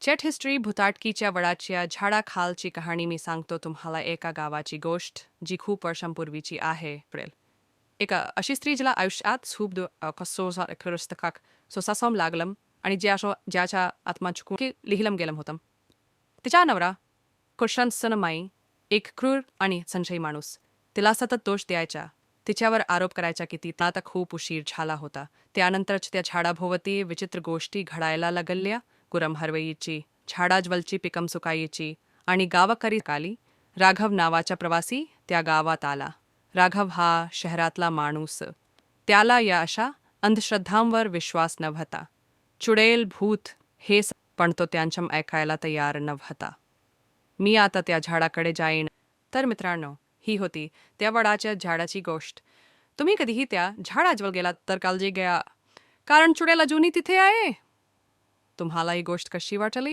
Chat history भुताटकीच्या वडाच्या झाडाखालची कहाणी मी सांगतो तुम्हाला एका गावाची गोष्ट जी खूप वर्षांपूर्वीची आहे. एका अशी स्त्री जिला आयुष्यात खूप कसोसाक सोसासोम लागलम आणि ज्याच्या आत्मा चुकून लिहिलम गेलम होतम. तिचा नवरा कुशांसनमाई एक क्रूर आणि संशयी माणूस. तिला सतत दोष द्यायचा, तिच्यावर आरोप करायचा की ती आता खूप उशीर झाला होता. त्यानंतरच त्या झाडाभोवती विचित्र गोष्टी घडायला लागल्या. गुरम हरवायची, झाडाजवळची पिकम सुकायची आणि गावकरी काली राघव नावाचा प्रवासी त्या गावात आला. राघव हा शहरातला माणूस. त्याला या अशा अंधश्रद्धांवर विश्वास नव्हता. चुडेल भूत हे पण तो त्यांच्या ऐकायला तयार नव्हता. मी आता त्या झाडाकडे जाईन. तर मित्रांनो, ही होती त्या वडाच्या झाडाची गोष्ट. तुम्ही कधीही त्या झाडाजवळ गेलात तर काळजी घ्या, कारण चुडेल अजूनही तिथे आहे. तुम्हाला ही गोष्ट कशी वाटली?